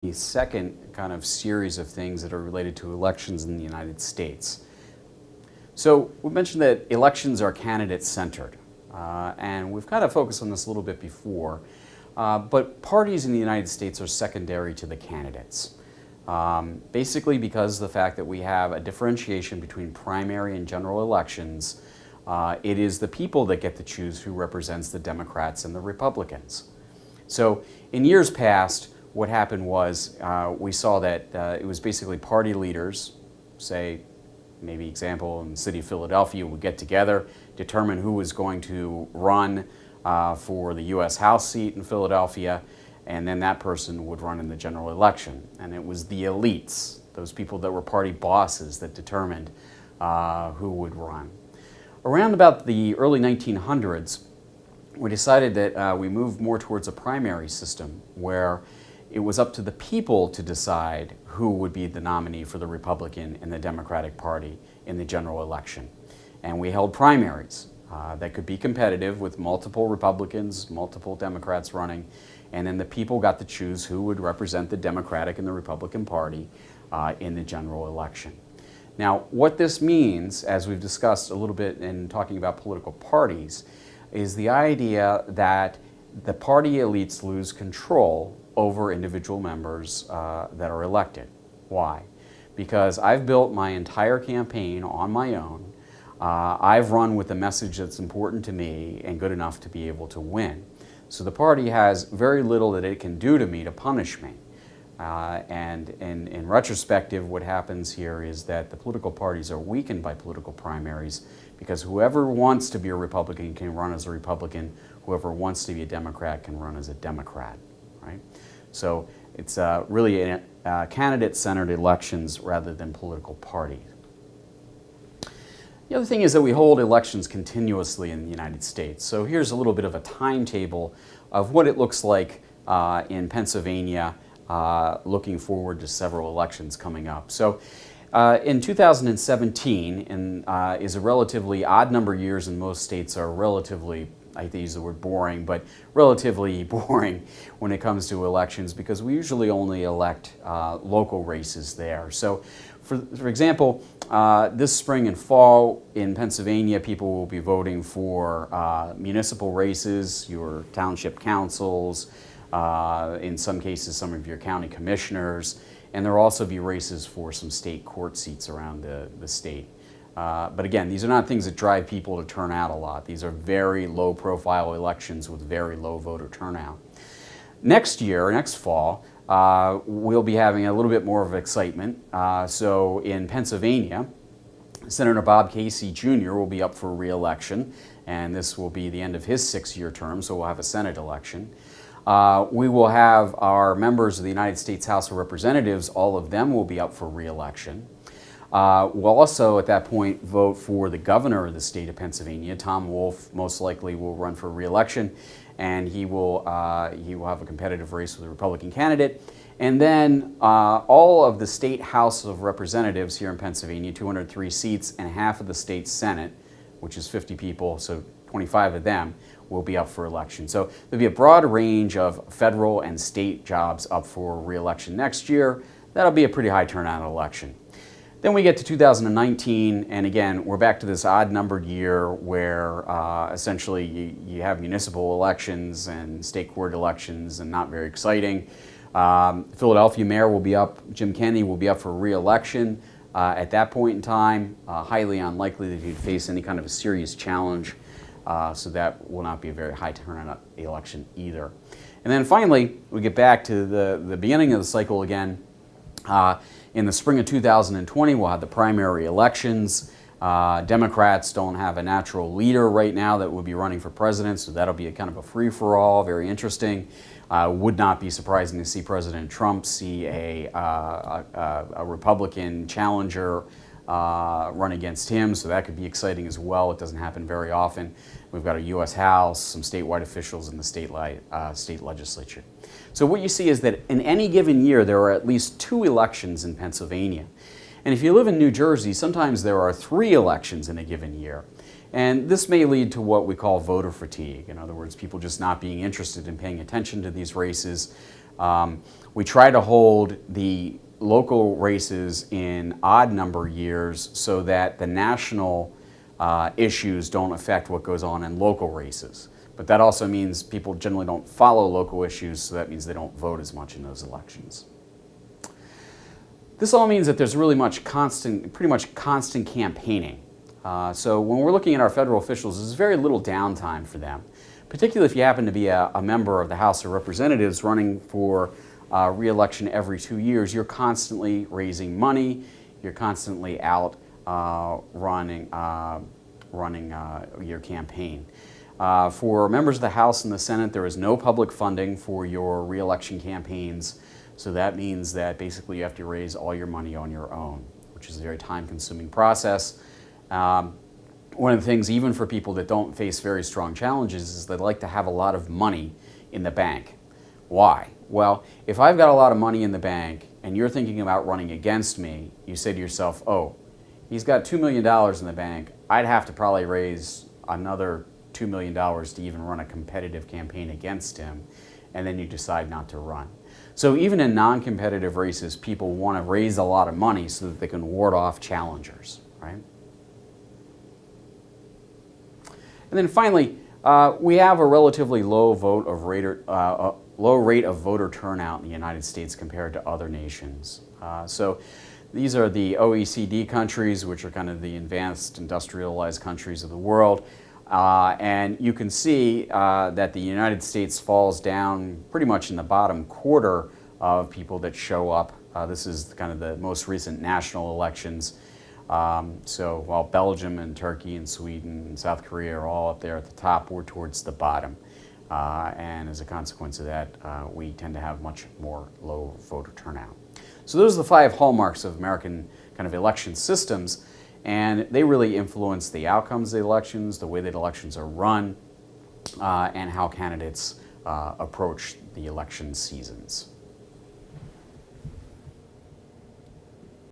the second kind of series of things that are related to elections in the United States. So we mentioned that elections are candidate-centered, and we've kind of focused on this a little bit before, but parties in the United States are secondary to the candidates. Basically because of the fact that we have a differentiation between primary and general elections, it is the people that get to choose who represents the Democrats and the Republicans. So in years past, what happened was we saw that it was basically party leaders, say, maybe example in the city of Philadelphia, would get together, determine who was going to run for the U.S. House seat in Philadelphia, and then that person would run in the general election. And it was the elites, those people that were party bosses, that determined who would run. Around about the early 1900s, we decided that we moved more towards a primary system where it was up to the people to decide who would be the nominee for the Republican and the Democratic Party in the general election. And we held primaries that could be competitive with multiple Republicans, multiple Democrats running, and then the people got to choose who would represent the Democratic and the Republican Party in the general election. Now, what this means, as we've discussed a little bit in talking about political parties, is the idea that the party elites lose control over individual members that are elected. Why? Because I've built my entire campaign on my own. I've run with a message that's important to me and good enough to be able to win. So the party has very little that it can do to me to punish me. And in retrospective, what happens here is that the political parties are weakened by political primaries because whoever wants to be a Republican can run as a Republican, whoever wants to be a Democrat can run as a Democrat, right? So it's really candidate-centered elections rather than political parties. The other thing is that we hold elections continuously in the United States. So here's a little bit of a timetable of what it looks like in Pennsylvania, looking forward to several elections coming up. So in 2017 is a relatively odd number of years, and most states are relatively, I hate to use the word boring, but relatively boring when it comes to elections because we usually only elect local races there. So for example, this spring and fall in Pennsylvania, people will be voting for municipal races, your township councils, in some cases some of your county commissioners, and there will also be races for some state court seats around the state. But again, these are not things that drive people to turn out a lot. These are very low profile elections with very low voter turnout. Next year, next fall, we'll be having a little bit more of excitement. So in Pennsylvania, Senator Bob Casey Jr. will be up for re-election, and this will be the end of his 6-year term, so we'll have a Senate election. We will have our members of the United States House of Representatives, all of them will be up for re-election. We'll also at that point vote for the governor of the state of Pennsylvania. Tom Wolf most likely will run for re-election, and he will have a competitive race with a Republican candidate. And then all of the state House of Representatives here in Pennsylvania, 203 seats, and half of the state Senate, which is 50 people, so 25 of them, will be up for election. So there'll be a broad range of federal and state jobs up for re-election next year. That'll be a pretty high turnout election. Then we get to 2019, and again, we're back to this odd numbered year where essentially you have municipal elections and state court elections, and not very exciting. Philadelphia mayor will be up, Jim Kennedy will be up for re-election at that point in time. Highly unlikely that he'd face any kind of a serious challenge, so that will not be a very high turnout election either. And then finally, we get back to the beginning of the cycle again. In the spring of 2020, we'll have the primary elections. Democrats don't have a natural leader right now that would be running for president, so that'll be a kind of a free-for-all, very interesting. Would not be surprising to see President Trump see a Republican challenger run against him, so that could be exciting as well. It doesn't happen very often. We've got a U.S. House, some statewide officials in the state legislature. So what you see is that in any given year, there are at least 2 elections in Pennsylvania. And if you live in New Jersey, sometimes there are 3 elections in a given year. And this may lead to what we call voter fatigue. In other words, people just not being interested in paying attention to these races. We try to hold the local races in odd number years so that the national issues don't affect what goes on in local races. But that also means people generally don't follow local issues, so that means they don't vote as much in those elections. This all means that there's really pretty much constant campaigning. So when we're looking at our federal officials, there's very little downtime for them, particularly if you happen to be a member of the House of Representatives running for re-election every 2 years. You're constantly raising money, you're constantly out running your campaign. For members of the House and the Senate, there is no public funding for your re-election campaigns. So that means that basically you have to raise all your money on your own, which is a very time-consuming process. One of the things, even for people that don't face very strong challenges, is they like to have a lot of money in the bank. Why? Well, if I've got a lot of money in the bank and you're thinking about running against me, you say to yourself, oh, he's got $2 million in the bank. I'd have to probably raise another $2 million to even run a competitive campaign against him, and then you decide not to run. So even in non-competitive races, people want to raise a lot of money so that they can ward off challengers, right? And then finally, we have a relatively low rate of voter turnout in the United States compared to other nations. So these are the OECD countries, which are kind of the advanced industrialized countries of the world. And you can see that the United States falls down pretty much in the bottom quarter of people that show up. This is kind of the most recent national elections. So while Belgium and Turkey and Sweden and South Korea are all up there at the top, we're towards the bottom. And as a consequence of that, we tend to have much more low voter turnout. So those are the 5 hallmarks of American kind of election systems. And they really influence the outcomes of the elections, the way that elections are run, and how candidates approach the election seasons.